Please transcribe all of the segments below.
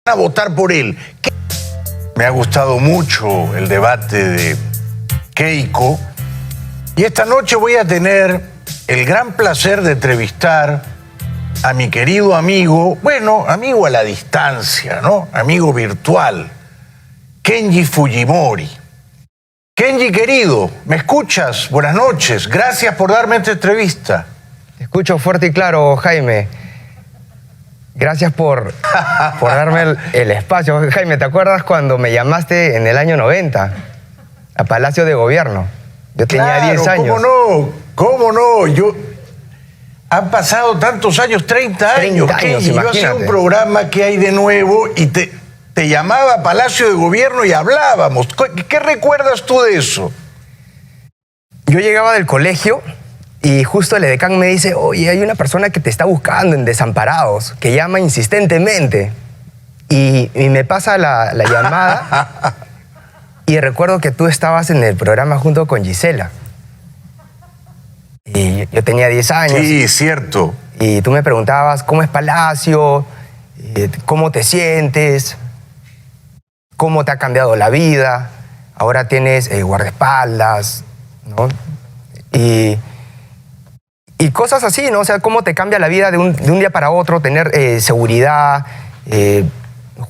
a votar por él. Me ha gustado mucho el debate de Keiko y esta noche voy a tener el gran placer de entrevistar a mi querido amigo, bueno, amigo a la distancia, ¿no? Amigo virtual, Kenji Fujimori. Kenji, querido, ¿me escuchas? Buenas noches, gracias por darme esta entrevista. Te escucho fuerte y claro, Jaime. Gracias por darme el espacio. Jaime, ¿te acuerdas cuando me llamaste en el año 90 a Palacio de Gobierno? Yo tenía 10 años. ¿Cómo no? ¿Cómo no? Han pasado tantos años, 30 años, Kenji. Yo hacía un programa que hay de nuevo y te llamaba a Palacio de Gobierno y hablábamos. ¿Qué recuerdas tú de eso? Yo llegaba del colegio y justo el edecán me dice, oye, hay una persona que te está buscando en Desamparados, que llama insistentemente. Y me pasa la llamada y recuerdo que tú estabas en el programa junto con Gisela. Y yo tenía 10 años. Sí, cierto. Y tú me preguntabas, ¿cómo es Palacio? ¿Cómo te sientes? ¿Cómo te ha cambiado la vida? Ahora tienes guardaespaldas, ¿no? Y cosas así, ¿no? O sea, cómo te cambia la vida de un día para otro, tener seguridad.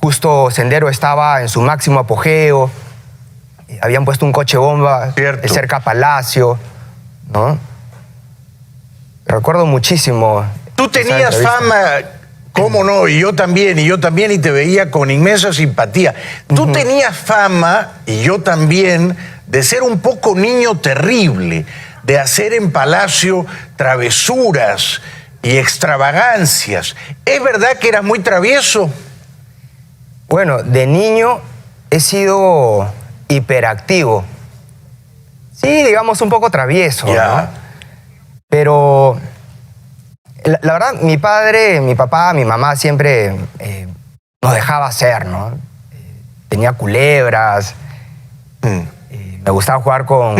Justo Sendero estaba en su máximo apogeo. Habían puesto un coche bomba cerca a Palacio, ¿no? Recuerdo muchísimo. Tú tenías fama, cómo no, y yo también, y te veía con inmensa simpatía. Tú tenías fama, y yo también, de ser un poco niño terrible, de hacer en Palacio travesuras y extravagancias. ¿Es verdad que eras muy travieso? Bueno, de niño he sido hiperactivo. Sí, digamos un poco travieso, ¿no? Pero la verdad, mi padre, mi papá, mi mamá siempre nos dejaba hacer, ¿no? Tenía culebras, me gustaba jugar con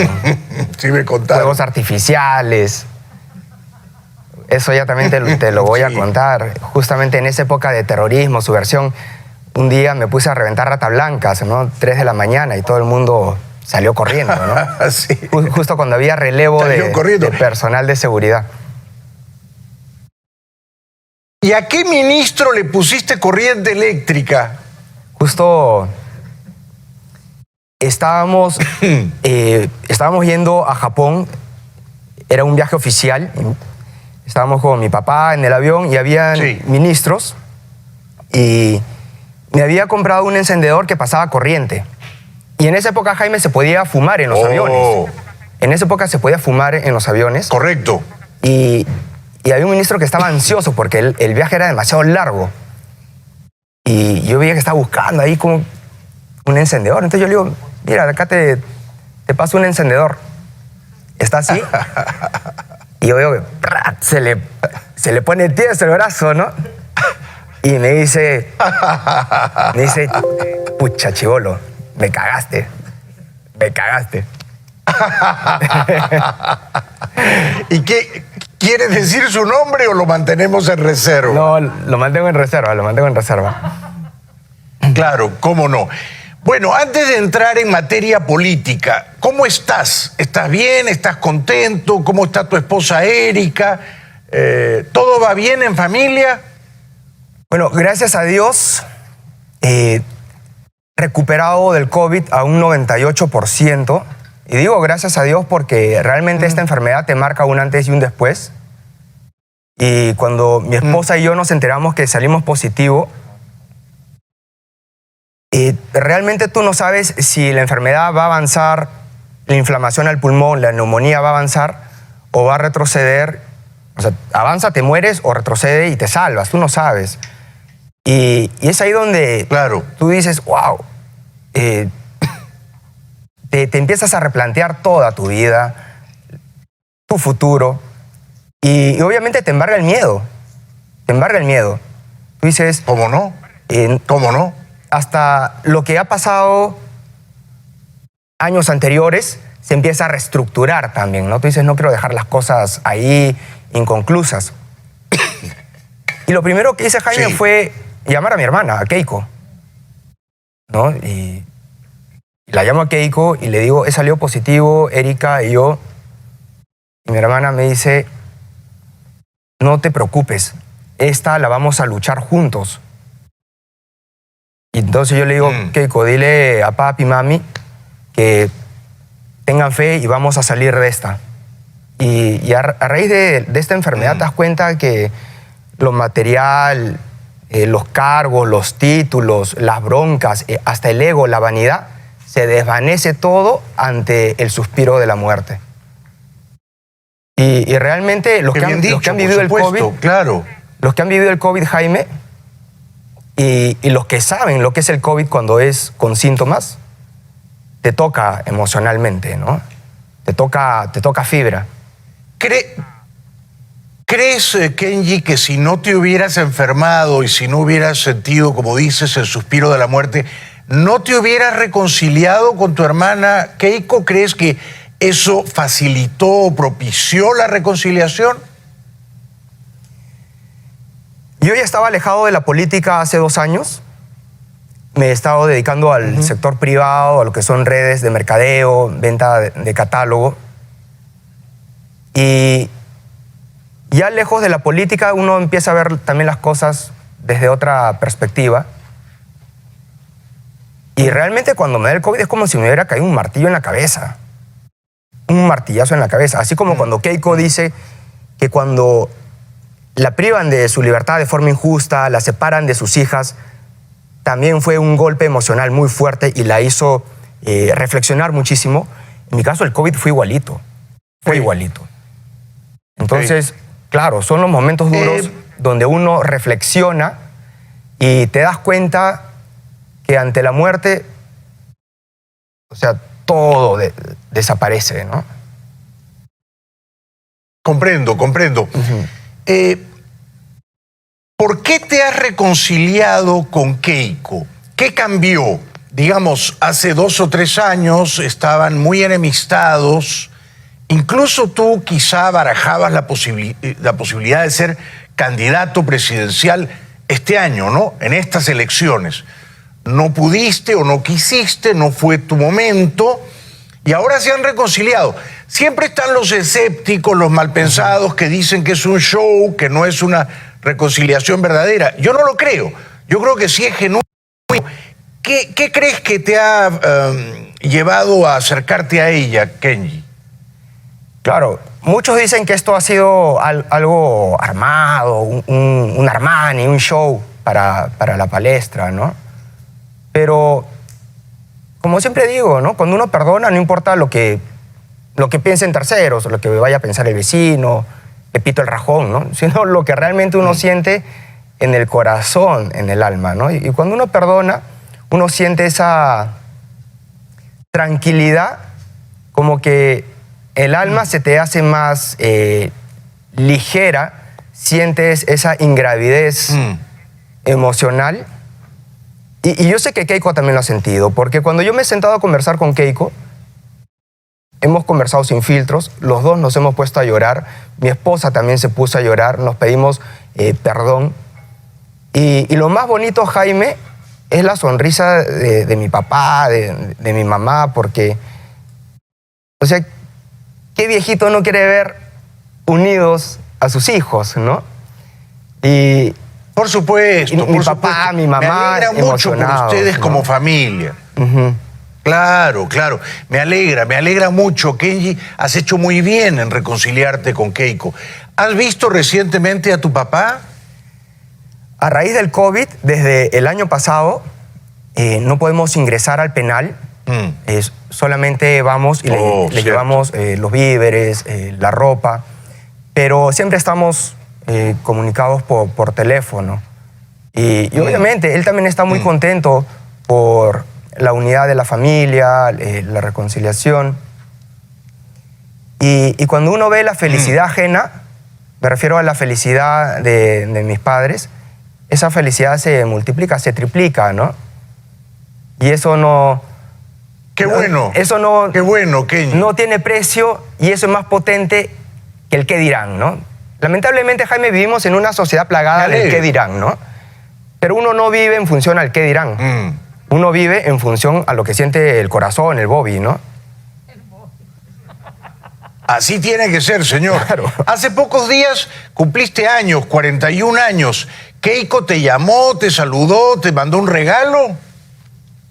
sí, me juegos artificiales. Eso ya también te lo voy a contar. Justamente en esa época de terrorismo, subversión, un día me puse a reventar ratablancas, ¿no? 3 de la mañana y todo el mundo salió corriendo, ¿no? Sí. Justo cuando había relevo de personal de seguridad. ¿Y a qué ministro le pusiste corriente eléctrica? Justo estábamos yendo a Japón, era un viaje oficial, estábamos con mi papá en el avión y había ministros y me había comprado un encendedor que pasaba corriente. Y en esa época, Jaime, se podía fumar en los aviones. En esa época se podía fumar en los aviones. Correcto. Y había un ministro que estaba ansioso porque el viaje era demasiado largo. Y yo veía que estaba buscando ahí como un encendedor. Entonces yo le digo, mira, acá te paso un encendedor. Está así. Y yo veo que se le pone tieso el brazo, ¿no? Y me dice, pucha, chibolo, me cagaste. ¿Y qué quiere decir su nombre o lo mantenemos en reserva? No, lo mantengo en reserva. Claro, cómo no. Bueno, antes de entrar en materia política, ¿cómo estás? ¿Estás bien? ¿Estás contento? ¿Cómo está tu esposa Erika? ¿Todo va bien en familia? Bueno, gracias a Dios, recuperado del COVID a un 98%. Y digo gracias a Dios porque realmente esta enfermedad te marca un antes y un después. Y cuando mi esposa y yo nos enteramos que salimos positivo, realmente tú no sabes si la enfermedad va a avanzar, la inflamación al pulmón, la neumonía va a avanzar o va a retroceder. O sea, avanza, te mueres o retrocede y te salvas, tú no sabes. Y es ahí donde tú dices, wow, te empiezas a replantear toda tu vida, tu futuro, y obviamente te embarga el miedo. Tú dices... ¿Cómo no? ¿Cómo no? Hasta lo que ha pasado años anteriores se empieza a reestructurar también, ¿no? Tú dices, no quiero dejar las cosas ahí inconclusas. Y lo primero que hice, Jaime, fue llamar a mi hermana, a Keiko. ¿no? Y la llamo a Keiko y le digo, he salido positivo, Erika y yo. Y mi hermana me dice, no te preocupes, esta la vamos a luchar juntos. Y entonces yo le digo, Keiko, dile a papi y mami que tengan fe y vamos a salir de esta. Y a raíz de esta enfermedad te das cuenta que lo material, los cargos, los títulos, las broncas, hasta el ego, la vanidad, se desvanece todo ante el suspiro de la muerte. Y realmente los que han vivido el COVID, claro. Los que han vivido el COVID, Jaime, y los que saben lo que es el COVID cuando es con síntomas, te toca emocionalmente, ¿no? Te toca fibra. ¿Crees, Kenji, que si no te hubieras enfermado y si no hubieras sentido, como dices, el suspiro de la muerte, no te hubieras reconciliado con tu hermana Keiko? ¿Crees que eso facilitó o propició la reconciliación? Yo ya estaba alejado de la política hace 2 años. Me he estado dedicando al sector privado, a lo que son redes de mercadeo, venta de catálogo. Y ya lejos de la política uno empieza a ver también las cosas desde otra perspectiva. Y realmente cuando me da el COVID es como si me hubiera caído un martillo en la cabeza. Un martillazo en la cabeza. Así como cuando Keiko dice que cuando la privan de su libertad de forma injusta, la separan de sus hijas, también fue un golpe emocional muy fuerte y la hizo reflexionar muchísimo. En mi caso el COVID fue igualito. Fue igualito. Entonces, claro, son los momentos duros donde uno reflexiona y te das cuenta que ante la muerte, o sea, todo desaparece, ¿no? Comprendo. ¿Por qué te has reconciliado con Keiko? ¿Qué cambió? Digamos, hace 2 o 3 años estaban muy enemistados. Incluso tú quizá barajabas la posibilidad de ser candidato presidencial este año, ¿no? En estas elecciones. No pudiste o no quisiste, no fue tu momento, y ahora se han reconciliado. Siempre están los escépticos, los malpensados que dicen que es un show, que no es una reconciliación verdadera. Yo no lo creo. Yo creo que sí es genuino. ¿Qué crees que te ha llevado a acercarte a ella, Kenji? Claro, muchos dicen que esto ha sido algo armado, un Armani, un show para la palestra, ¿no? Pero, como siempre digo, ¿no? Cuando uno perdona, no importa lo que piensen terceros, o lo que vaya a pensar el vecino, Pepito el Rajón, ¿no? Sino lo que realmente uno siente en el corazón, en el alma, ¿no? Y cuando uno perdona, uno siente esa tranquilidad, como que el alma se te hace más ligera, sientes esa ingravidez emocional. Y yo sé que Keiko también lo ha sentido, porque cuando yo me he sentado a conversar con Keiko, hemos conversado sin filtros, los dos nos hemos puesto a llorar, mi esposa también se puso a llorar, nos pedimos perdón. Y lo más bonito, Jaime, es la sonrisa de mi papá, de mi mamá, porque, o sea, ¿qué viejito no quiere ver unidos a sus hijos, no? Y por supuesto, mi papá, mi mamá, me alegra mucho por ustedes, ¿no? Como familia. Claro. Me alegra mucho, Kenji. Has hecho muy bien en reconciliarte con Keiko. ¿Has visto recientemente a tu papá? A raíz del COVID, desde el año pasado, no podemos ingresar al penal. Solamente vamos y le llevamos los víveres, la ropa, pero siempre estamos comunicados por teléfono. Y obviamente él también está muy contento por la unidad de la familia, la reconciliación. Y cuando uno ve la felicidad ajena, me refiero a la felicidad de mis padres, esa felicidad se multiplica, se triplica, ¿no? Y eso no... ¡Qué bueno! Eso no... ¡Qué bueno, Kenji! No tiene precio y eso es más potente que el qué dirán, ¿no? Lamentablemente, Jaime, vivimos en una sociedad plagada del qué dirán, ¿no? Pero uno no vive en función al qué dirán. uno vive en función a lo que siente el corazón, el Bobby, ¿no? Así tiene que ser, señor. Claro. Hace pocos días cumpliste años, 41 años. Keiko te llamó, te saludó, te mandó un regalo.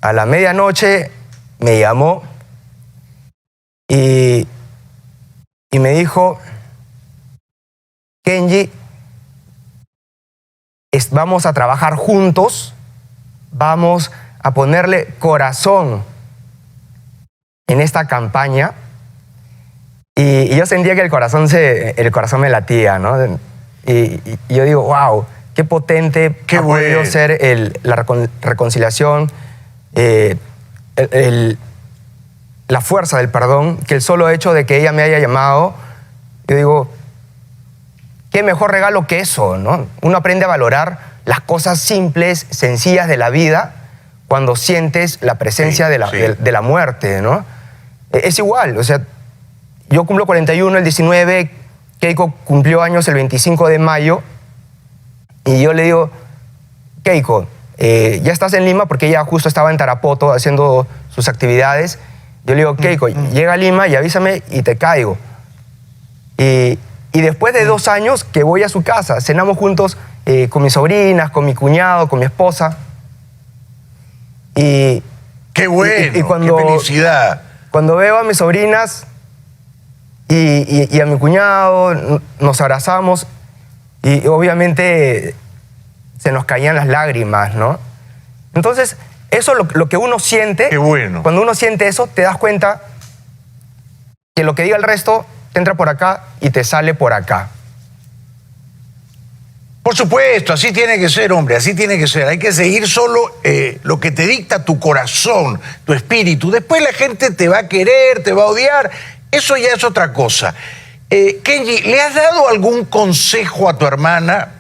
A la medianoche me llamó y me dijo, Kenji, vamos a trabajar juntos, vamos a ponerle corazón en esta campaña. Y yo sentía que el corazón me latía, ¿no? Y yo digo, wow, qué potente Qué ha podido bueno. ser la reconciliación, la fuerza del perdón, que el solo hecho de que ella me haya llamado, yo digo, qué mejor regalo que eso, ¿no? Uno aprende a valorar las cosas simples, sencillas de la vida cuando sientes la presencia de la muerte, ¿no? Es igual, o sea, yo cumplo 41 el 19, Keiko cumplió años el 25 de mayo, y yo le digo, Keiko, ya estás en Lima, porque ella justo estaba en Tarapoto haciendo sus actividades. Yo le digo, Keiko, llega a Lima y avísame y te caigo. Y después de 2 años que voy a su casa, cenamos juntos con mis sobrinas, con mi cuñado, con mi esposa. Qué bueno, qué felicidad. Cuando veo a mis sobrinas y a mi cuñado, nos abrazamos y obviamente se nos caían las lágrimas, ¿no? Entonces, eso es lo que uno siente. Qué bueno. Cuando uno siente eso, te das cuenta que lo que diga el resto te entra por acá y te sale por acá. Por supuesto, así tiene que ser, hombre, así tiene que ser. Hay que seguir solo lo que te dicta tu corazón, tu espíritu. Después la gente te va a querer, te va a odiar. Eso ya es otra cosa. Kenji, ¿le has dado algún consejo a tu hermana?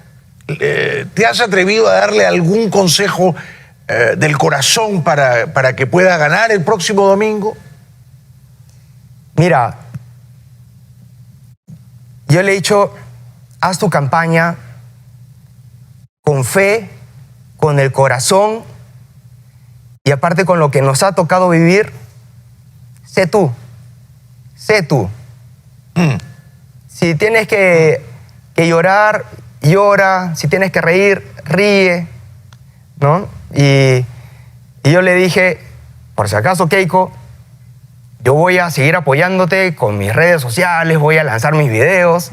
¿Te has atrevido a darle algún consejo del corazón para que pueda ganar el próximo domingo? Mira, yo le he dicho, haz tu campaña con fe, con el corazón, y aparte con lo que nos ha tocado vivir, sé tú. Sé tú. Si tienes que llorar, llora. Si tienes que reír, ríe, ¿no? Y yo le dije, por si acaso, Keiko, yo voy a seguir apoyándote con mis redes sociales, voy a lanzar mis videos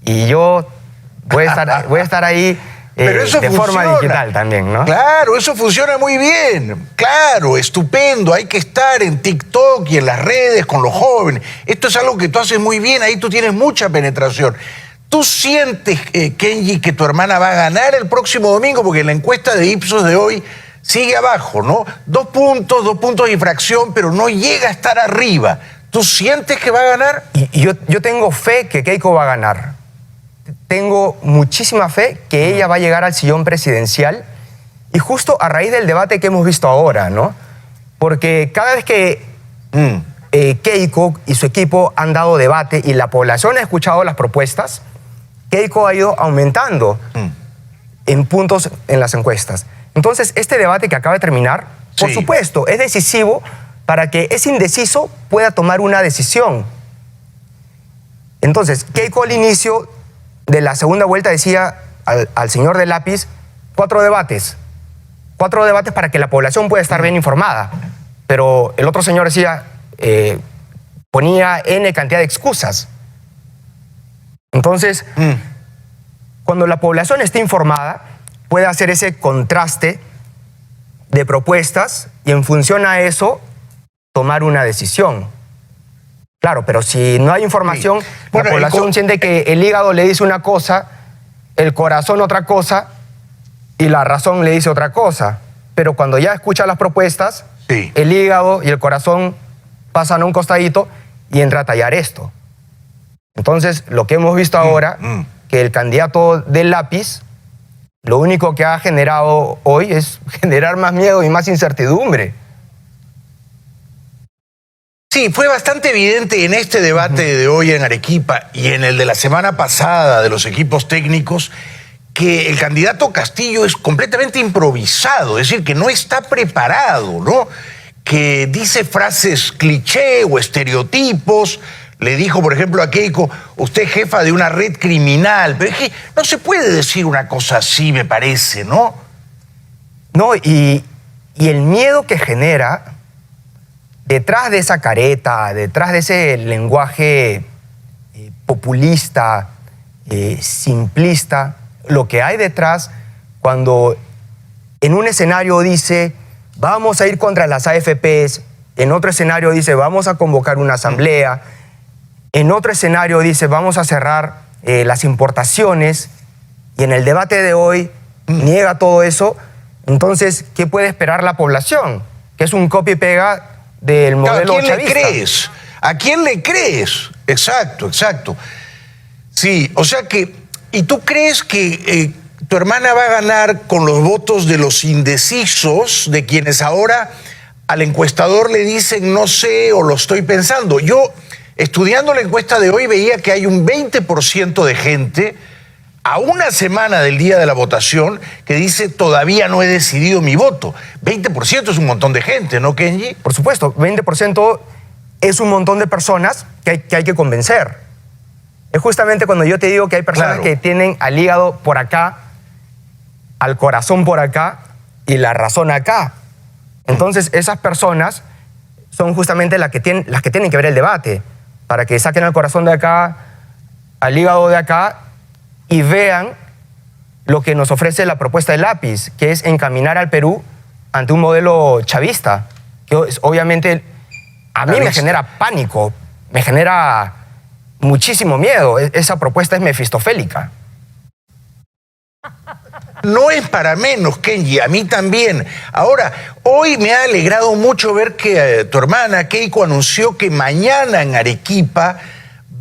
y yo voy a estar ahí Pero eso de funciona. forma digital también, ¿no? Claro, eso funciona muy bien. Claro, estupendo. Hay que estar en TikTok y en las redes con los jóvenes. Esto es algo que tú haces muy bien. Ahí tú tienes mucha penetración. ¿Tú sientes, Kenji, que tu hermana va a ganar el próximo domingo? Porque la encuesta de Ipsos de hoy sigue abajo, ¿no? 2 puntos y fracción, pero no llega a estar arriba. ¿Tú sientes que va a ganar? Y yo tengo fe que Keiko va a ganar. Tengo muchísima fe que ella va a llegar al sillón presidencial, y justo a raíz del debate que hemos visto ahora, ¿no? Porque cada vez que Keiko y su equipo han dado debate y la población ha escuchado las propuestas, Keiko ha ido aumentando en puntos en las encuestas. Entonces, este debate que acaba de terminar, por supuesto, es decisivo para que ese indeciso pueda tomar una decisión. Entonces, Keiko al inicio de la segunda vuelta decía al señor del lápiz, 4 debates. 4 debates para que la población pueda estar bien informada. Pero el otro señor decía, ponía N cantidad de excusas. Entonces, cuando la población esté informada, puede hacer ese contraste de propuestas y en función a eso tomar una decisión. Claro, pero si no hay información, la población siente que el hígado le dice una cosa, el corazón otra cosa y la razón le dice otra cosa. Pero cuando ya escucha las propuestas, el hígado y el corazón pasan a un costadito y entra a tallar esto. Entonces, lo que hemos visto ahora, que el candidato del lápiz, lo único que ha generado hoy es generar más miedo y más incertidumbre. Sí, fue bastante evidente en este debate de hoy en Arequipa y en el de la semana pasada de los equipos técnicos que el candidato Castillo es completamente improvisado, es decir, que no está preparado, ¿no? Que dice frases cliché o estereotipos. Le dijo, por ejemplo, a Keiko, usted es jefa de una red criminal. Pero es que no se puede decir una cosa así, me parece, ¿no? No, y el miedo que genera detrás de esa careta, detrás de ese lenguaje populista, simplista, lo que hay detrás cuando en un escenario dice vamos a ir contra las AFPs, en otro escenario dice vamos a convocar una asamblea, en otro escenario dice vamos a cerrar las importaciones, y en el debate de hoy niega todo eso. Entonces, ¿qué puede esperar la población? Que es un copia y pega del modelo chavista. ¿A quién le crees? ¿A quién le crees? Exacto, exacto. Sí, o sea que, ¿y tú crees que tu hermana va a ganar con los votos de los indecisos, de quienes ahora al encuestador le dicen no sé o lo estoy pensando? Yo, estudiando la encuesta de hoy, veía que hay un 20% de gente a una semana del día de la votación que dice todavía no he decidido mi voto. 20% es un montón de gente, ¿no, Kenji? Por supuesto, 20% es un montón de personas que hay que convencer. Es justamente cuando yo te digo que hay personas que tienen al hígado por acá, al corazón por acá y la razón acá. Entonces, esas personas son justamente las que tienen que ver el debate, para que saquen al corazón de acá, al hígado de acá, y vean lo que nos ofrece la propuesta de Lápiz, que es encaminar al Perú ante un modelo chavista, que obviamente a mí me genera pánico, me genera muchísimo miedo. Esa propuesta es mefistofélica. No es para menos, Kenji, a mí también. Ahora, hoy me ha alegrado mucho ver que tu hermana Keiko anunció que mañana en Arequipa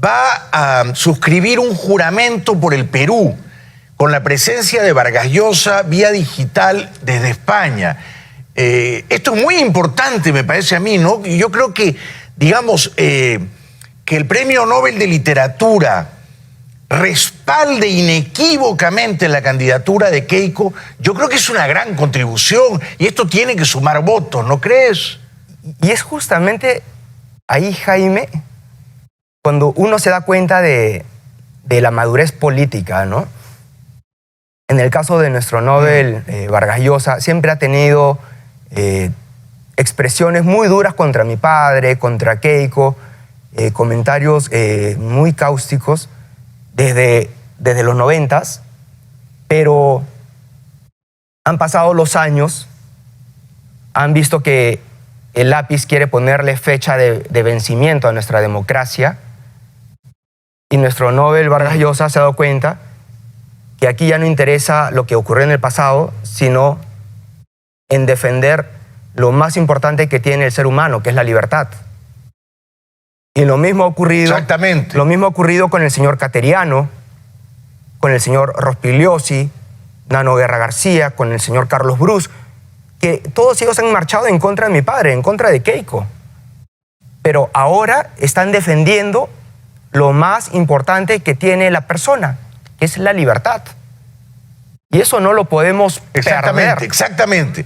va a suscribir un juramento por el Perú, con la presencia de Vargas Llosa vía digital desde España. Esto es muy importante, me parece a mí, ¿no? Yo creo que, digamos, que el Premio Nobel de Literatura respalde inequívocamente la candidatura de Keiko, yo creo que es una gran contribución y esto tiene que sumar votos, ¿no crees? Y es justamente ahí, Jaime, cuando uno se da cuenta de la madurez política, ¿no? En el caso de nuestro Nobel, Vargas Llosa, siempre ha tenido expresiones muy duras contra mi padre, contra Keiko, comentarios muy cáusticos desde los 90s, pero han pasado los años, han visto que el Lápiz quiere ponerle fecha de vencimiento a nuestra democracia, y nuestro Nobel Vargas Llosa se ha dado cuenta que aquí ya no interesa lo que ocurrió en el pasado, sino en defender lo más importante que tiene el ser humano, que es la libertad. Y lo mismo ha ocurrido, exactamente, lo mismo ha ocurrido con el señor Cateriano, con el señor Rospigliosi, Nano Guerra García, con el señor Carlos Brus, que todos ellos han marchado en contra de mi padre, en contra de Keiko. Pero ahora están defendiendo lo más importante que tiene la persona, que es la libertad. Y eso no lo podemos perder. Exactamente.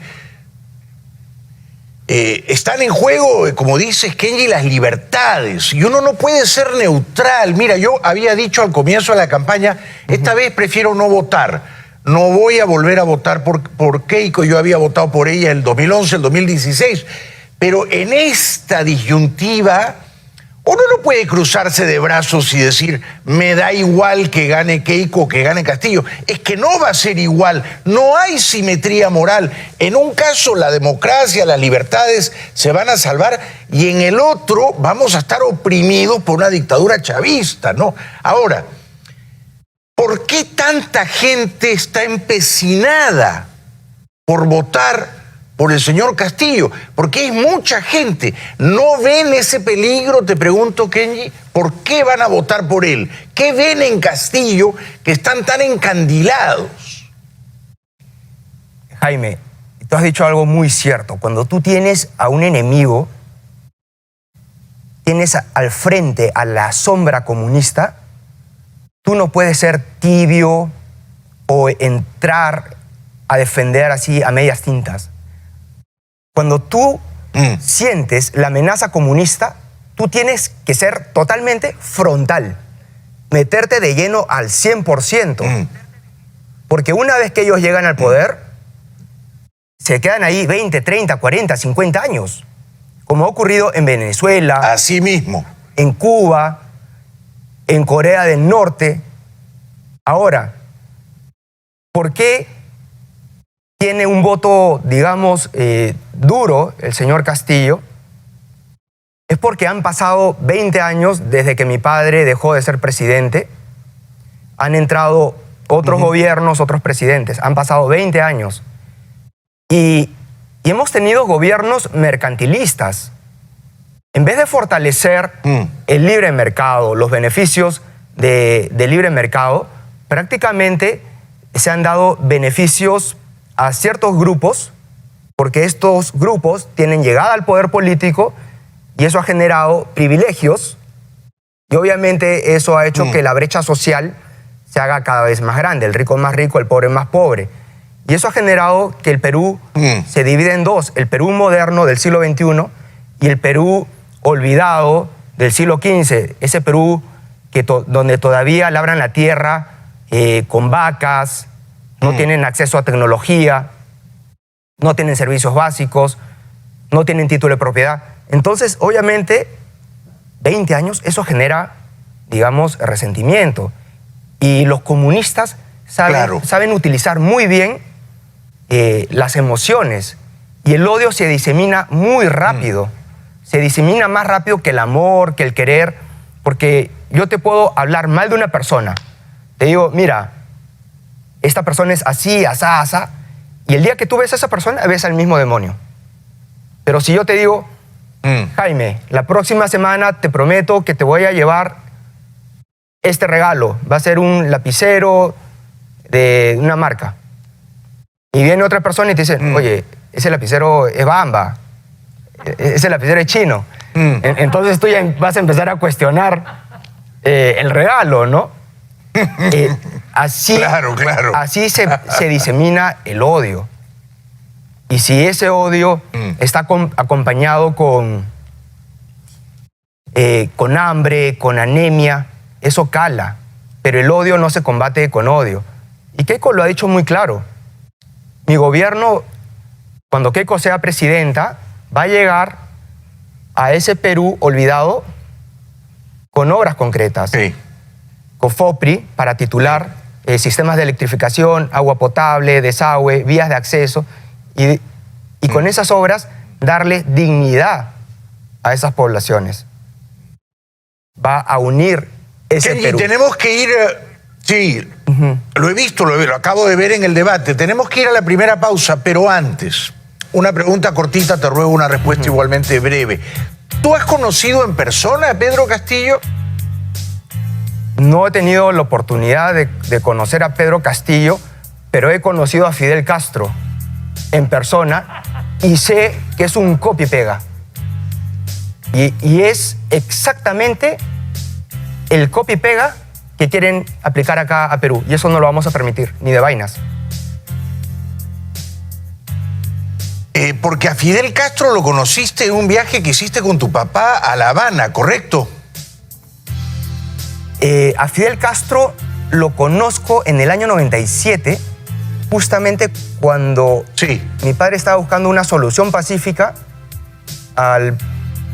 Están en juego, como dices, Kenji, las libertades. Y uno no puede ser neutral. Mira, yo había dicho al comienzo de la campaña, esta vez prefiero no votar. No voy a volver a votar por Keiko. Yo había votado por ella el 2011, el 2016. Pero en esta disyuntiva, uno no puede cruzarse de brazos y decir, me da igual que gane Keiko o que gane Castillo. Es que no va a ser igual, no hay simetría moral. En un caso la democracia, las libertades se van a salvar y en el otro vamos a estar oprimidos por una dictadura chavista, ¿no? Ahora, ¿por qué tanta gente está empecinada por votar por el señor Castillo? Porque hay mucha gente. ¿No ven ese peligro? Te pregunto, Kenji. ¿Por qué van a votar por él? ¿Qué ven en Castillo que están tan encandilados? Jaime, tú has dicho algo muy cierto. Cuando tú tienes a un enemigo, tienes al frente a la sombra comunista, tú no puedes ser tibio o entrar a defender así a medias tintas. Cuando tú sientes la amenaza comunista, tú tienes que ser totalmente frontal, meterte de lleno al 100%. Porque una vez que ellos llegan al poder, se quedan ahí 20, 30, 40, 50 años, como ha ocurrido en Venezuela, Así mismo. en Cuba, en Corea del Norte. Ahora, ¿por qué tiene un voto, digamos, duro el señor Castillo? Es porque han pasado 20 años desde que mi padre dejó de ser presidente. Han entrado otros gobiernos, otros presidentes. Han pasado 20 años. Y hemos tenido gobiernos mercantilistas. En vez de fortalecer el libre mercado, los beneficios del libre mercado, prácticamente se han dado beneficios a ciertos grupos, porque estos grupos tienen llegada al poder político y eso ha generado privilegios y obviamente eso ha hecho que la brecha social se haga cada vez más grande, el rico es más rico, el pobre es más pobre. Y eso ha generado que el Perú se divide en dos, el Perú moderno del siglo XXI y el Perú olvidado del siglo XV, ese Perú donde todavía labran la tierra con vacas, no tienen acceso a tecnología, no tienen servicios básicos, no tienen título de propiedad. Entonces, obviamente, 20 años, eso genera, digamos, resentimiento. Y los comunistas saben utilizar muy bien las emociones. Y el odio se disemina muy rápido. Se disemina más rápido que el amor, que el querer. Porque yo te puedo hablar mal de una persona. Te digo, mira, esta persona es así, asá, asá. Y el día que tú ves a esa persona, ves al mismo demonio. Pero si yo te digo, Jaime, la próxima semana te prometo que te voy a llevar este regalo. Va a ser un lapicero de una marca. Y viene otra persona y te dice, oye, ese lapicero es Bamba. Ese lapicero es chino. Entonces tú ya vas a empezar a cuestionar el regalo, ¿no? Así se disemina el odio. Y si ese odio está acompañado con hambre, con anemia, eso cala. Pero el odio no se combate con odio. Y Keiko lo ha dicho muy claro. Mi gobierno, cuando Keiko sea presidenta, va a llegar a ese Perú olvidado con obras concretas. Sí. COFOPRI para titular sistemas de electrificación, agua potable, desagüe, vías de acceso y con esas obras darle dignidad a esas poblaciones. Va a unir ese Perú. Tenemos que ir... Sí, lo he visto, lo acabo de ver en el debate. Tenemos que ir a la primera pausa, pero antes, una pregunta cortita, te ruego una respuesta igualmente breve. ¿Tú has conocido en persona a Pedro Castillo? No he tenido la oportunidad de conocer a Pedro Castillo, pero he conocido a Fidel Castro en persona y sé que es un copia y pega. Y es exactamente el copia y pega que quieren aplicar acá a Perú. Y eso no lo vamos a permitir, ni de vainas. Porque a Fidel Castro lo conociste en un viaje que hiciste con tu papá a La Habana, ¿correcto? A Fidel Castro lo conozco en el año 97, justamente cuando mi padre estaba buscando una solución pacífica al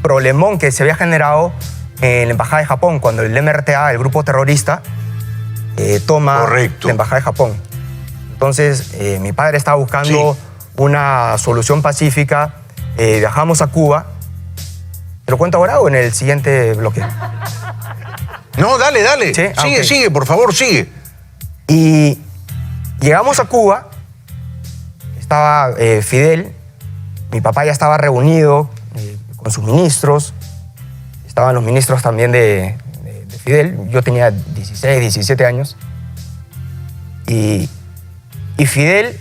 problemón que se había generado en la Embajada de Japón, cuando el MRTA, el grupo terrorista, toma la Embajada de Japón. Entonces, mi padre estaba buscando una solución pacífica, viajamos a Cuba. ¿Te lo cuento ahora o en el siguiente bloque? No, dale, dale. ¿Sí? Sigue, por favor, sigue. Y llegamos a Cuba, estaba Fidel, mi papá ya estaba reunido con sus ministros, estaban los ministros también de Fidel, yo tenía 16, 17 años, y Fidel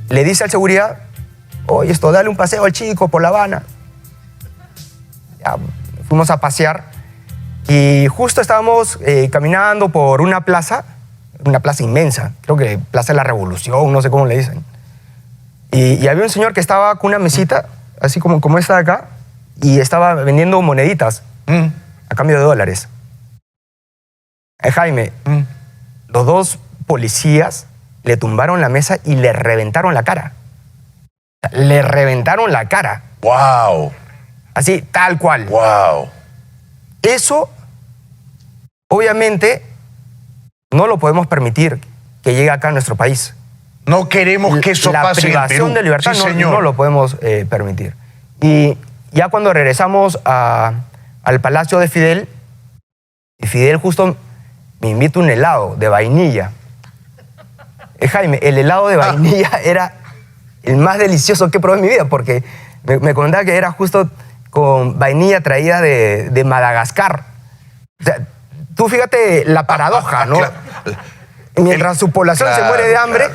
le dice al seguridad, oye, dale un paseo al chico por La Habana. Ya, fuimos a pasear y justo estábamos caminando por una plaza, una plaza inmensa, creo que Plaza de la Revolución, no sé cómo le dicen. Y había un señor que estaba con una mesita, así como esta de acá, y estaba vendiendo moneditas a cambio de dólares. Jaime, los dos policías le tumbaron la mesa y le reventaron la cara. Le reventaron la cara. ¡Wow! Así, tal cual. ¡Wow! Eso, obviamente, no lo podemos permitir que llegue acá a nuestro país. No queremos que eso pase en el Perú. La privación de libertad Sí, no lo podemos permitir. Y ya cuando regresamos al Palacio de Fidel, y Fidel justo me invita un helado de vainilla. Jaime, el helado de vainilla era el más delicioso que he probado en mi vida, porque me contaba que era justo con vainilla traída de Madagascar. O sea, tú fíjate la paradoja, ¿no? Claro. Mientras su población se muere de hambre,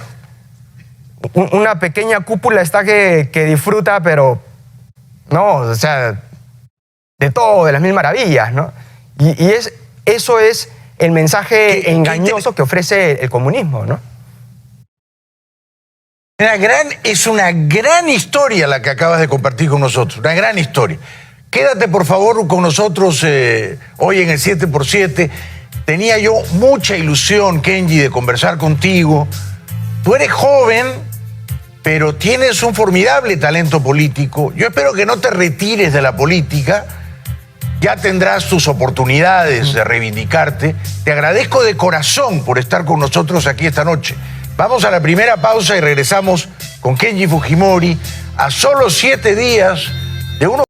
una pequeña cúpula está que disfruta, pero no, o sea, de todo, de las mil maravillas, ¿no? Y eso es el mensaje engañoso que ofrece el comunismo, ¿no? Es una gran historia la que acabas de compartir con nosotros, una gran historia. Quédate, por favor, con nosotros hoy en el 7x7. Tenía yo mucha ilusión, Kenji, de conversar contigo. Tú eres joven, pero tienes un formidable talento político. Yo espero que no te retires de la política. Ya tendrás tus oportunidades de reivindicarte. Te agradezco de corazón por estar con nosotros aquí esta noche. Vamos a la primera pausa y regresamos con Kenji Fujimori a solo 7 días de uno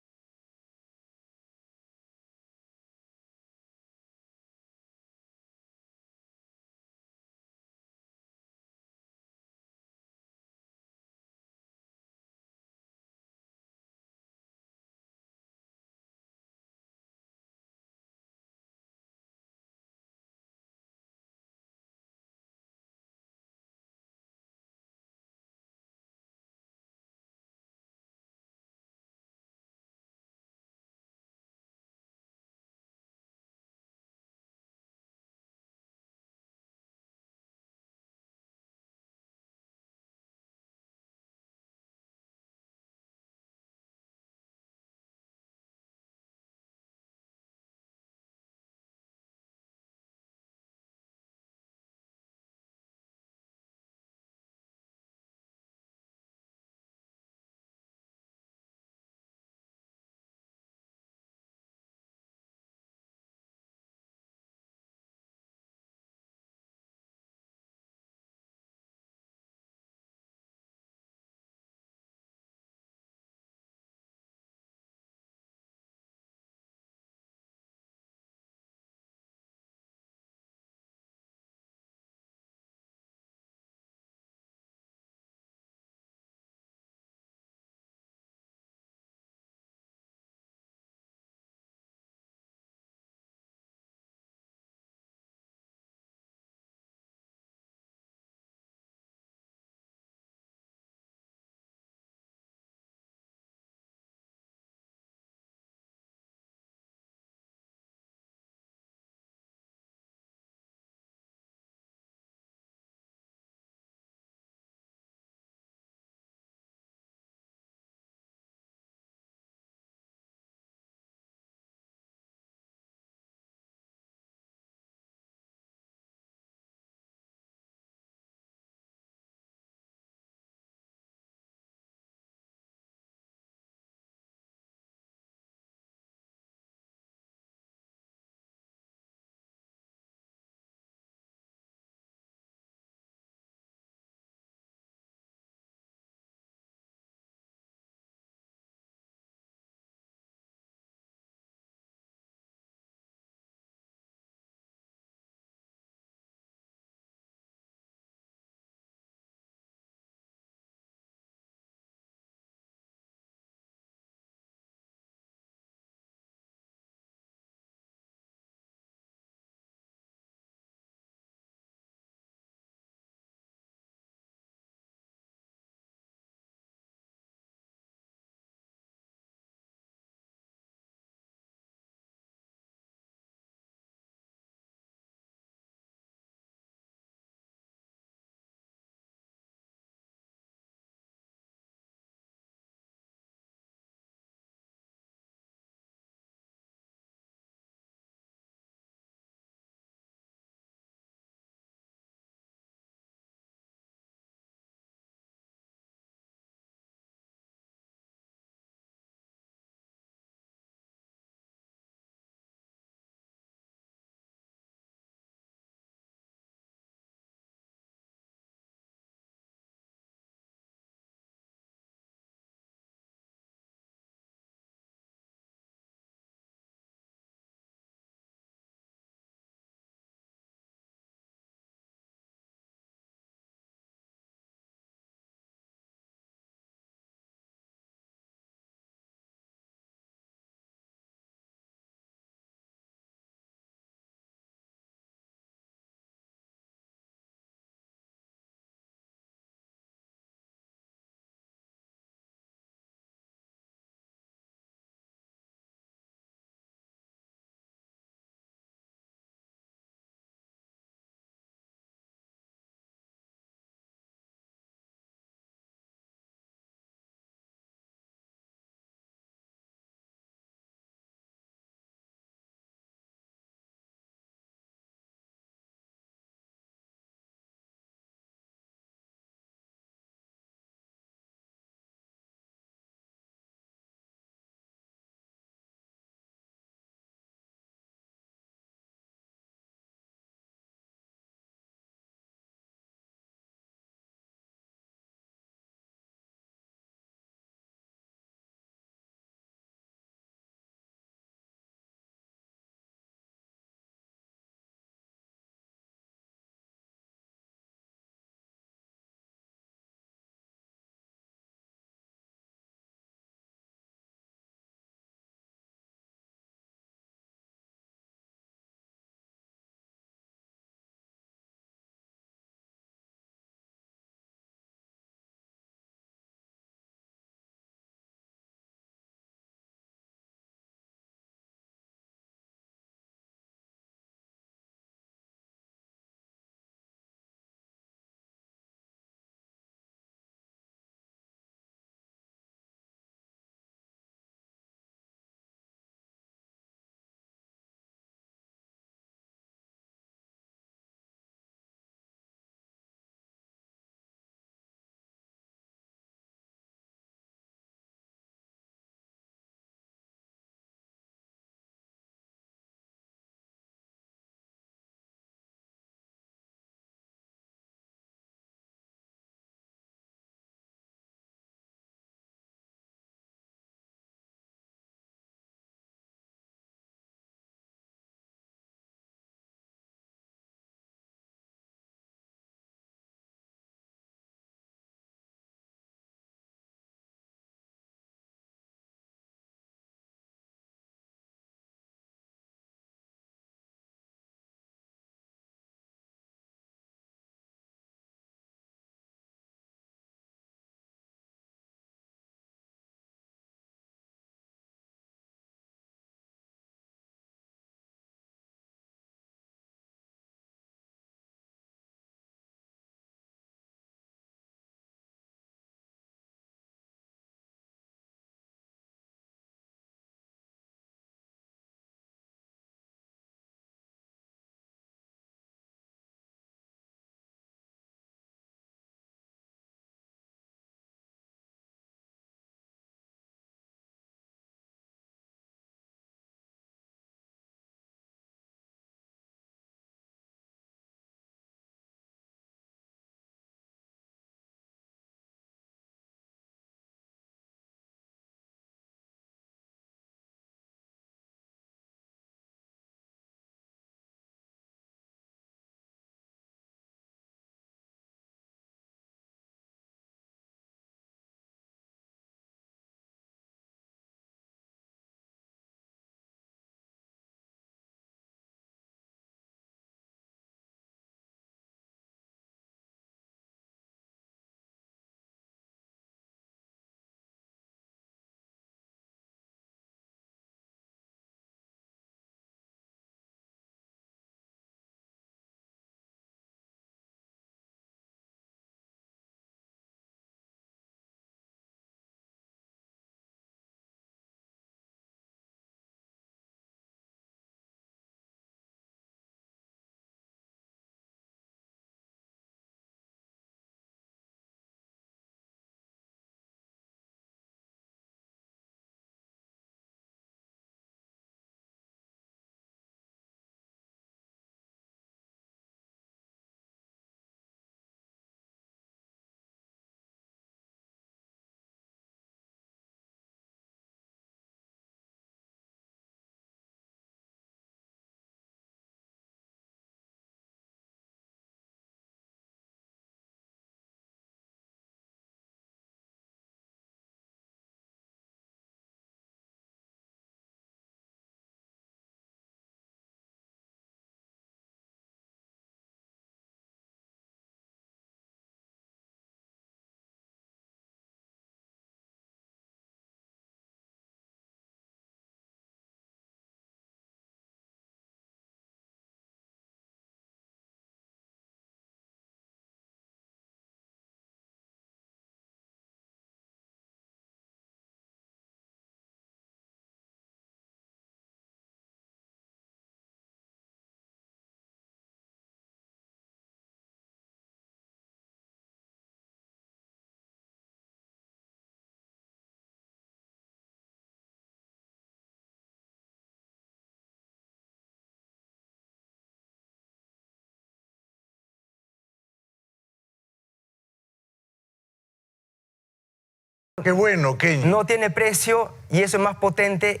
Qué bueno, Kenji. no tiene precio y eso es más potente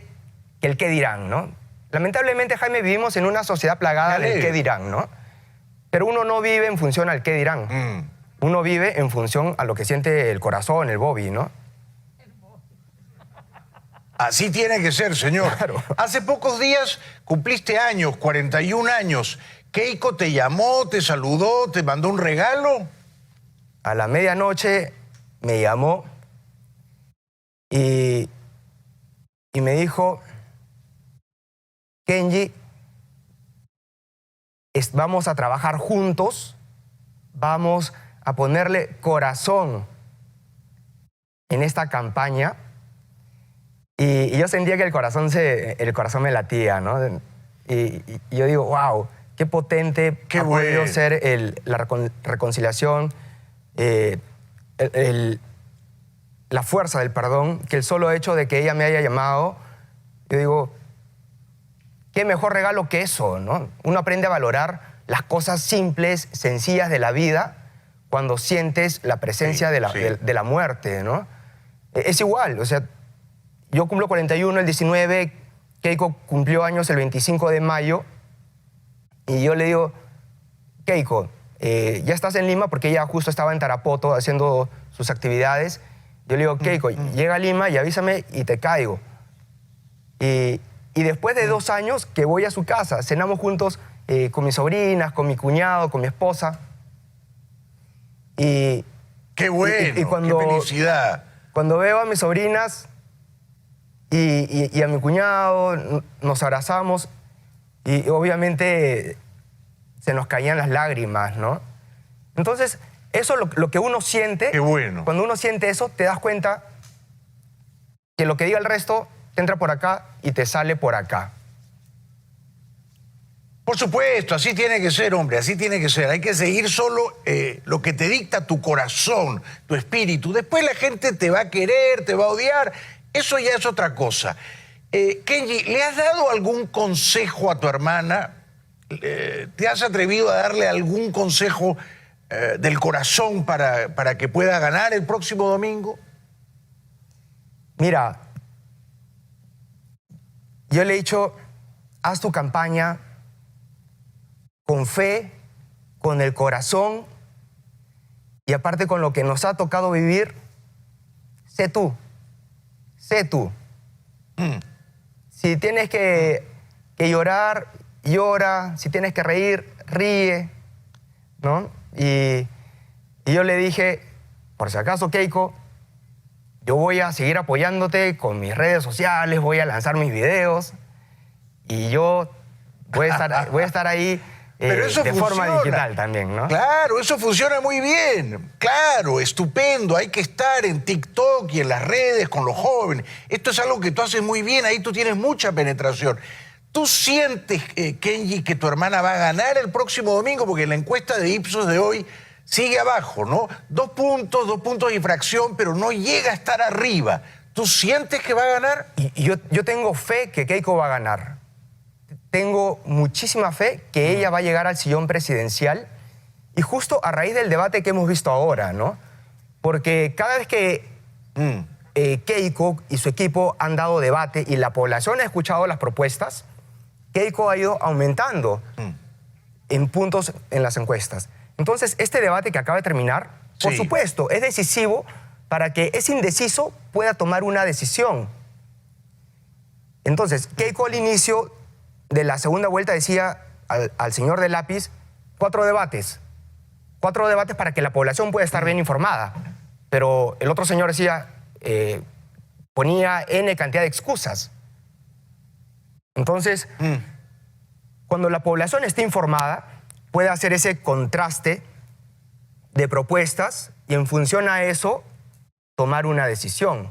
que el qué dirán, ¿no? Lamentablemente, Jaime, vivimos en una sociedad plagada del qué dirán, ¿no? Pero uno no vive en función al qué dirán. Uno vive en función a lo que siente el corazón, el Bobby, ¿no? Así tiene que ser, señor. Claro. Hace pocos días cumpliste años, 41 años. ¿Keiko te llamó, te saludó, te mandó un regalo? A la medianoche me llamó y me dijo, Kenji, vamos a trabajar juntos, vamos a ponerle corazón en esta campaña. Y yo sentía que el corazón me latía, ¿no? Y yo digo, wow, qué potente Qué ha podido bueno. ser la reconciliación, la fuerza del perdón, que el solo hecho de que ella me haya llamado, yo digo, qué mejor regalo que eso, ¿no? Uno aprende a valorar las cosas simples, sencillas de la vida cuando sientes la presencia de la muerte, ¿no? Es igual, o sea, yo cumplo 41 el 19, Keiko cumplió años el 25 de mayo y yo le digo, Keiko, ya estás en Lima, porque ella justo estaba en Tarapoto haciendo sus actividades. Yo le digo, Keiko, llega a Lima y avísame y te caigo. Y después de 2 años que voy a su casa, cenamos juntos con mis sobrinas, con mi cuñado, con mi esposa. Qué bueno, qué felicidad. Cuando veo a mis sobrinas y a mi cuñado, nos abrazamos y obviamente se nos caían las lágrimas, ¿no? Entonces, eso es lo que uno siente. Qué bueno. Cuando uno siente eso, te das cuenta que lo que diga el resto te entra por acá y te sale por acá. Por supuesto, así tiene que ser, hombre, así tiene que ser. Hay que seguir solo lo que te dicta tu corazón, tu espíritu. Después la gente te va a querer, te va a odiar. Eso ya es otra cosa. Kenji, ¿le has dado algún consejo a tu hermana? ¿Te has atrevido a darle algún consejo del corazón para que pueda ganar el próximo domingo? Mira, yo le he dicho, haz tu campaña con fe, con el corazón y aparte con lo que nos ha tocado vivir, sé tú. Sé tú. Si tienes que llorar, llora. Si tienes que reír, ríe, ¿no? Y yo le dije, por si acaso, Keiko, yo voy a seguir apoyándote con mis redes sociales, voy a lanzar mis videos y yo voy a estar ahí Pero eso de funciona. forma digital también, ¿no? Claro, eso funciona muy bien. Claro, estupendo. Hay que estar en TikTok y en las redes con los jóvenes. Esto es algo que tú haces muy bien. Ahí tú tienes mucha penetración. ¿Tú sientes, Kenji, que tu hermana va a ganar el próximo domingo? Porque la encuesta de Ipsos de hoy sigue abajo, ¿no? 2 puntos y fracción, pero no llega a estar arriba. ¿Tú sientes que va a ganar? Y yo tengo fe que Keiko va a ganar. Tengo muchísima fe que ella va a llegar al sillón presidencial y justo a raíz del debate que hemos visto ahora, ¿no? Porque cada vez que Keiko y su equipo han dado debate y la población ha escuchado las propuestas, Keiko ha ido aumentando en puntos en las encuestas. Entonces, este debate que acaba de terminar, por supuesto, es decisivo para que ese indeciso pueda tomar una decisión. Entonces, Keiko al inicio de la segunda vuelta decía al señor de lápiz, 4 debates. 4 debates para que la población pueda estar bien informada. Pero el otro señor decía, ponía N cantidad de excusas. Entonces, cuando la población esté informada, puede hacer ese contraste de propuestas y en función a eso, tomar una decisión.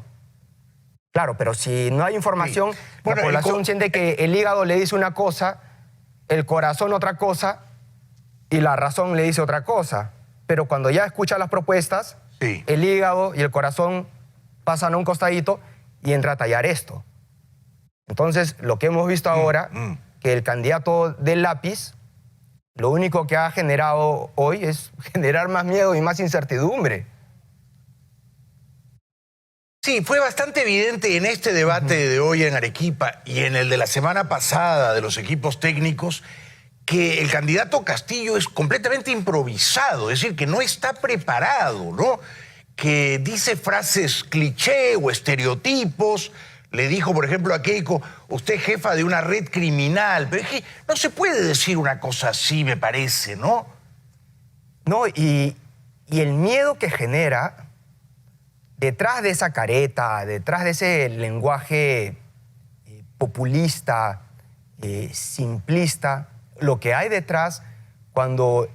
Claro, pero si no hay información, la población siente que el hígado le dice una cosa, el corazón otra cosa y la razón le dice otra cosa. Pero cuando ya escucha las propuestas, el hígado y el corazón pasan a un costadito y entra a tallar esto. Entonces, lo que hemos visto ahora, que el candidato del lápiz, lo único que ha generado hoy es generar más miedo y más incertidumbre. Sí, fue bastante evidente en este debate de hoy en Arequipa y en el de la semana pasada de los equipos técnicos que el candidato Castillo es completamente improvisado, es decir, que no está preparado, ¿no? Que dice frases cliché o estereotipos. Le dijo, por ejemplo, a Keiko, usted es jefa de una red criminal, pero es que no se puede decir una cosa así, me parece, ¿no? No, y el miedo que genera detrás de esa careta, detrás de ese lenguaje populista, simplista, lo que hay detrás cuando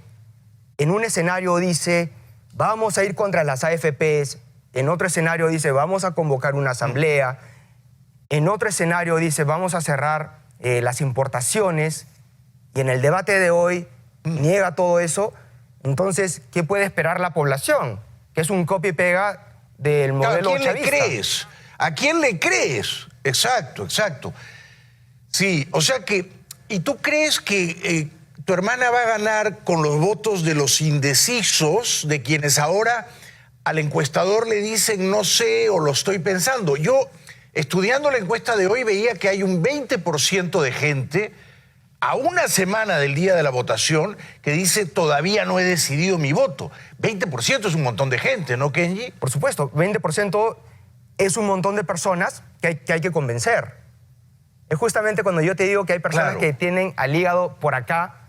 en un escenario dice vamos a ir contra las AFPs, en otro escenario dice vamos a convocar una asamblea, en otro escenario dice vamos a cerrar las importaciones, y en el debate de hoy niega todo eso. Entonces, ¿qué puede esperar la población? Que es un copia y pega del modelo chavista. ¿A quién le crees? ¿A quién le crees? Exacto, exacto. Sí, o sea que, ¿y tú crees que tu hermana va a ganar con los votos de los indecisos, de quienes ahora al encuestador le dicen no sé o lo estoy pensando? Yo, estudiando la encuesta de hoy, veía que hay un 20% de gente a una semana del día de la votación que dice todavía no he decidido mi voto. 20% es un montón de gente, ¿no, Kenji? Por supuesto, 20% es un montón de personas que hay que convencer. Es justamente cuando yo te digo que hay personas que tienen al hígado por acá,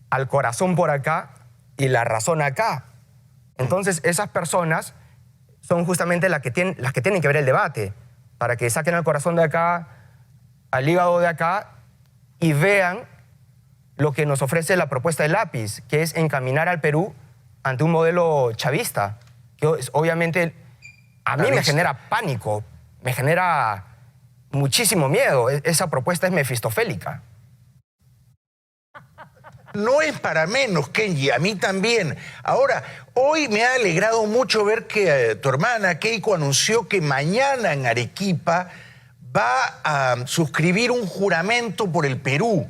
al corazón por acá y la razón acá. Entonces, esas personas son justamente las que tienen que ver el debate, para que saquen al corazón de acá, al hígado de acá, y vean lo que nos ofrece la propuesta de Lápiz, que es encaminar al Perú ante un modelo chavista, que obviamente a mí me genera pánico, me genera muchísimo miedo. Esa propuesta es mefistofélica. No es para menos, Kenji, a mí también. Ahora, hoy me ha alegrado mucho ver que tu hermana Keiko anunció que mañana en Arequipa va a suscribir un juramento por el Perú,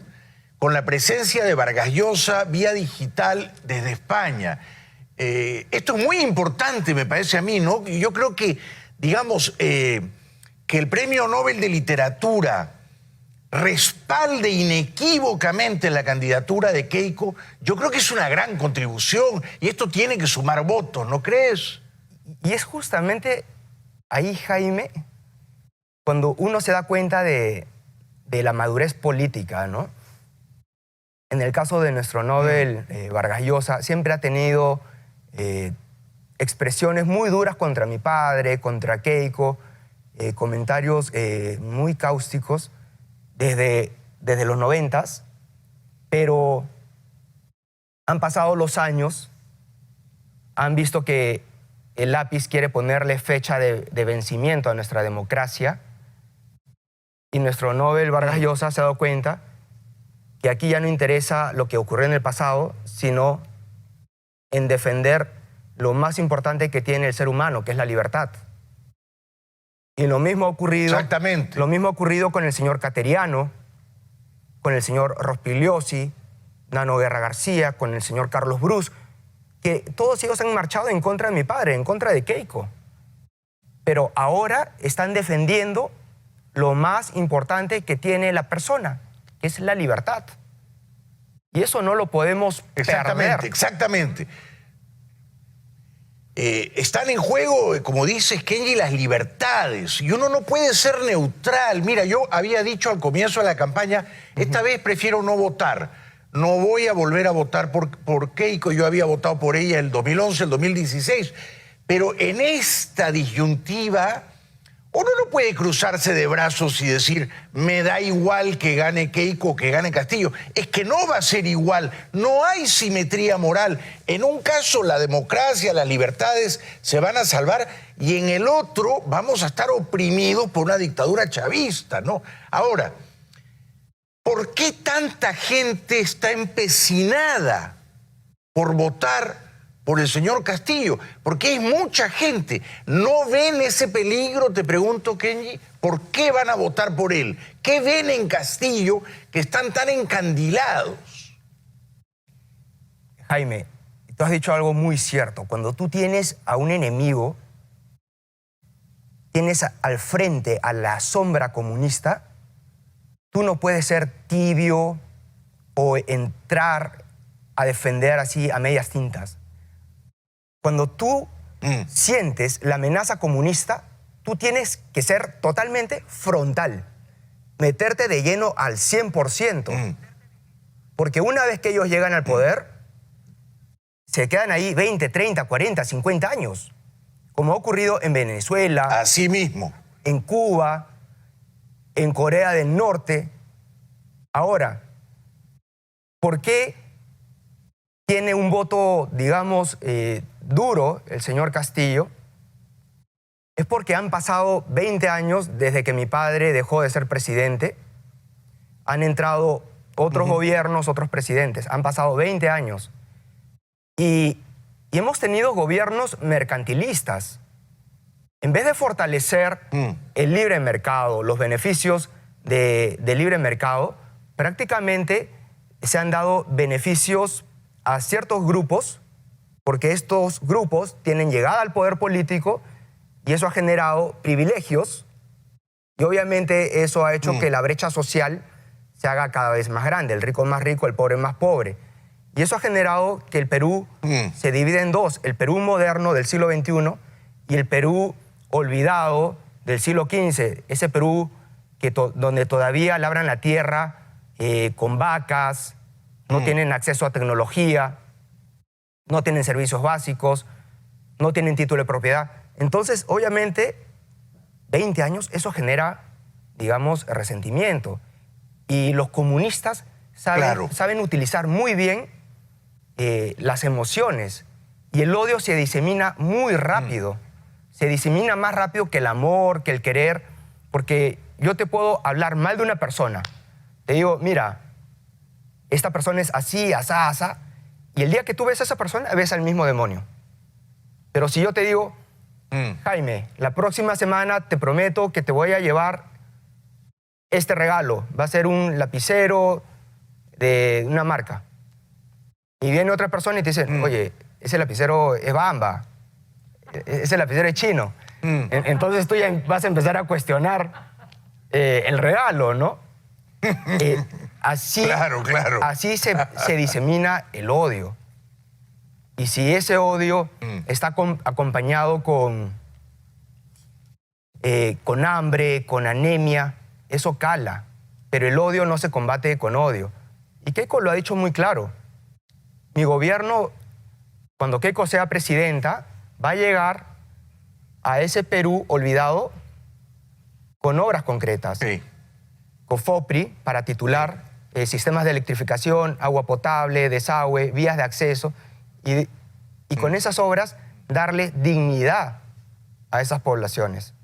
con la presencia de Vargas Llosa vía digital desde España. Esto es muy importante, me parece a mí, ¿no? Yo creo que, digamos, que el Premio Nobel de Literatura respalde inequívocamente la candidatura de Keiko, yo creo que es una gran contribución y esto tiene que sumar votos, ¿no crees? Y es justamente ahí, Jaime, cuando uno se da cuenta de la madurez política, ¿no? En el caso de nuestro Nobel, Vargas Llosa, siempre ha tenido expresiones muy duras contra mi padre, contra Keiko, comentarios muy cáusticos desde los 90s, pero han pasado los años, han visto que el Lápiz quiere ponerle fecha de vencimiento a nuestra democracia, y nuestro Nobel Vargas Llosa se ha dado cuenta que aquí ya no interesa lo que ocurrió en el pasado, sino en defender lo más importante que tiene el ser humano, que es la libertad. Y lo mismo ha ocurrido, exactamente, lo mismo ha ocurrido con el señor Cateriano, con el señor Rospigliosi, Nano Guerra García, con el señor Carlos Brus, que todos ellos han marchado en contra de mi padre, en contra de Keiko. Pero ahora están defendiendo lo más importante que tiene la persona, que es la libertad. Y eso no lo podemos perder. Exactamente. Están en juego, como dices, Kenji, las libertades. Y uno no puede ser neutral. Mira, yo había dicho al comienzo de la campaña, esta vez prefiero no votar. No voy a volver a votar por Keiko. Yo había votado por ella el 2011, el 2016. Pero en esta disyuntiva, uno no puede cruzarse de brazos y decir, me da igual que gane Keiko o que gane Castillo. Es que no va a ser igual, no hay simetría moral. En un caso la democracia, las libertades se van a salvar y en el otro vamos a estar oprimidos por una dictadura chavista, ¿no? Ahora, ¿por qué tanta gente está empecinada por votar por el señor Castillo? Porque hay mucha gente. ¿No ven ese peligro? Te pregunto, Kenji. ¿Por qué van a votar por él? ¿Qué ven en Castillo que están tan encandilados? Jaime, tú has dicho algo muy cierto. Cuando tú tienes a un enemigo tienes al frente a la sombra comunista, tú no puedes ser tibio o entrar a defender así a medias tintas. Cuando tú sientes la amenaza comunista, tú tienes que ser totalmente frontal, meterte de lleno al 100%. Porque una vez que ellos llegan al poder, se quedan ahí 20, 30, 40, 50 años. Como ha ocurrido en Venezuela, Así mismo. en Cuba, en Corea del Norte. Ahora, ¿por qué tiene un voto, digamos, duro el señor Castillo? Es porque han pasado 20 años desde que mi padre dejó de ser presidente. Han entrado otros gobiernos, otros presidentes. Han pasado 20 años. Y hemos tenido gobiernos mercantilistas. En vez de fortalecer el libre mercado, los beneficios del libre mercado, prácticamente se han dado beneficios a ciertos grupos, porque estos grupos tienen llegada al poder político y eso ha generado privilegios y obviamente eso ha hecho que la brecha social se haga cada vez más grande. El rico es más rico, el pobre es más pobre. Y eso ha generado que el Perú se divide en dos. El Perú moderno del siglo XXI y el Perú olvidado del siglo XV. Ese Perú donde todavía labran la tierra con vacas, no tienen acceso a tecnología, no tienen servicios básicos, no tienen título de propiedad. Entonces, obviamente, 20 años, eso genera, digamos, resentimiento. Y los comunistas saben utilizar muy bien las emociones. Y el odio se disemina muy rápido. Se disemina más rápido que el amor, que el querer. Porque yo te puedo hablar mal de una persona. Te digo, mira, esta persona es así, asá, asá. Y el día que tú ves a esa persona, ves al mismo demonio. Pero si yo te digo, Jaime, la próxima semana te prometo que te voy a llevar este regalo. Va a ser un lapicero de una marca. Y viene otra persona y te dice, oye, ese lapicero es Bamba. Ese lapicero es chino. Entonces tú ya vas a empezar a cuestionar el regalo, ¿no? Así se disemina el odio. Y si ese odio está acompañado con hambre, con anemia, eso cala. Pero el odio no se combate con odio. Y Keiko lo ha dicho muy claro. Mi gobierno, cuando Keiko sea presidenta, va a llegar a ese Perú olvidado con obras concretas. Sí. COFOPRI para titular, sistemas de electrificación, agua potable, desagüe, vías de acceso y con esas obras darle dignidad a esas poblaciones.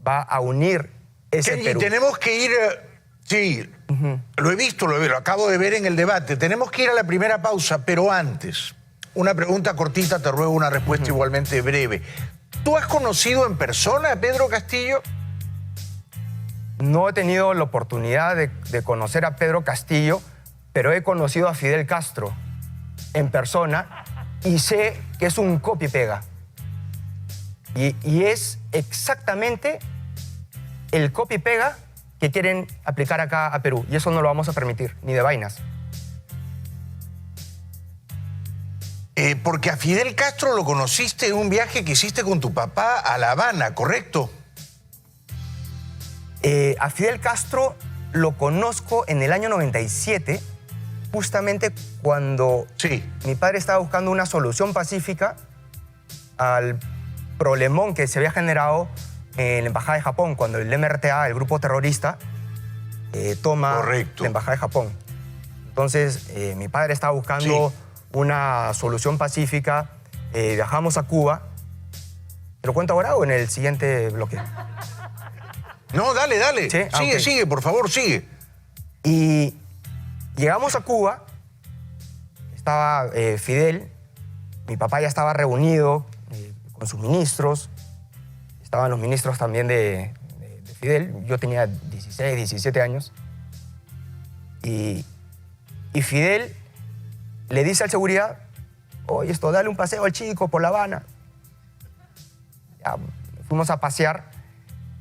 Va a unir ese Perú. Y tenemos que ir, sí, lo he visto, lo acabo de ver en el debate, tenemos que ir a la primera pausa, pero antes, una pregunta cortita, te ruego una respuesta igualmente breve. ¿Tú has conocido en persona a Pedro Castillo? No he tenido la oportunidad de conocer a Pedro Castillo, pero he conocido a Fidel Castro en persona y sé que es un copia y pega. Y es exactamente el copia y pega que quieren aplicar acá a Perú. Y eso no lo vamos a permitir, ni de vainas. Porque a Fidel Castro lo conociste en un viaje que hiciste con tu papá a La Habana, ¿correcto? A Fidel Castro lo conozco en el año 97, justamente cuando mi padre estaba buscando una solución pacífica al problemón que se había generado en la Embajada de Japón, cuando el MRTA, el grupo terrorista, toma la Embajada de Japón. Entonces, mi padre estaba buscando una solución pacífica, viajamos a Cuba. ¿Te lo cuento ahora o en el siguiente bloque? No, dale. ¿Sí? Sigue, por favor, sigue. Y llegamos a Cuba, estaba Fidel, mi papá ya estaba reunido con sus ministros, estaban los ministros también de Fidel, yo tenía 16, 17 años, y Fidel le dice al seguridad, oye, dale un paseo al chico por La Habana. Ya, fuimos a pasear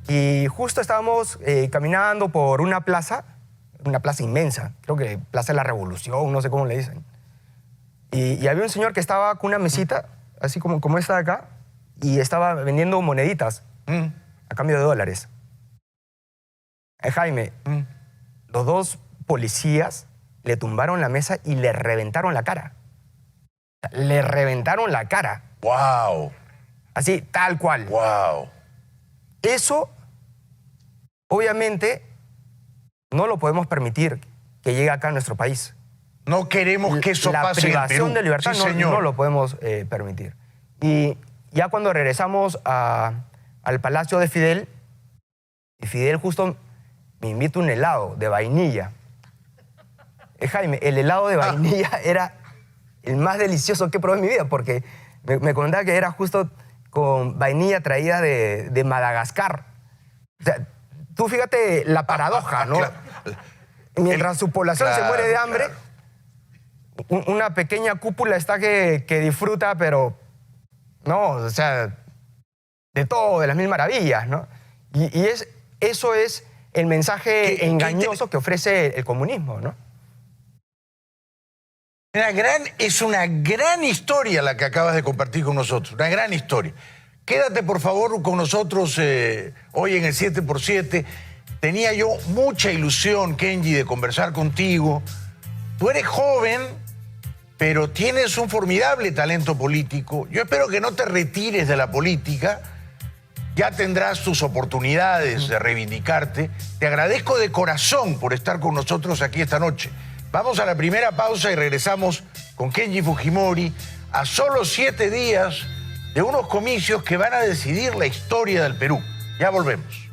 y justo estábamos caminando por una plaza inmensa, creo que Plaza de la Revolución, no sé cómo le dicen. Y había un señor que estaba con una mesita, así como esta de acá, y estaba vendiendo moneditas a cambio de dólares. Jaime, los dos policías le tumbaron la mesa y le reventaron la cara. Le reventaron la cara. ¡Wow! Así, tal cual. ¡Wow! Eso, obviamente, no lo podemos permitir que llegue acá a nuestro país. No queremos que eso pase en el Perú. La privación de libertad Sí, señor. no lo podemos permitir. Y ya cuando regresamos al palacio de Fidel, y Fidel justo me invita un helado de vainilla. Jaime, el helado de vainilla era el más delicioso que he probado en mi vida, porque me contaba que era justo con vainilla traída de Madagascar. O sea, tú fíjate la paradoja, ¿no? Claro. Mientras su población se muere de hambre, claro. una pequeña cúpula está que disfruta, pero no, o sea, de todo, de las mil maravillas, ¿no? Y eso es el mensaje engañoso que ofrece el comunismo, ¿no? Es una gran historia la que acabas de compartir con nosotros, una gran historia. Quédate, por favor, con nosotros hoy en el 7x7. Tenía yo mucha ilusión, Kenji, de conversar contigo. Tú eres joven, pero tienes un formidable talento político. Yo espero que no te retires de la política. Ya tendrás tus oportunidades de reivindicarte. Te agradezco de corazón por estar con nosotros aquí esta noche. Vamos a la primera pausa y regresamos con Kenji Fujimori a solo 7 días de unos comicios que van a decidir la historia del Perú. Ya volvemos.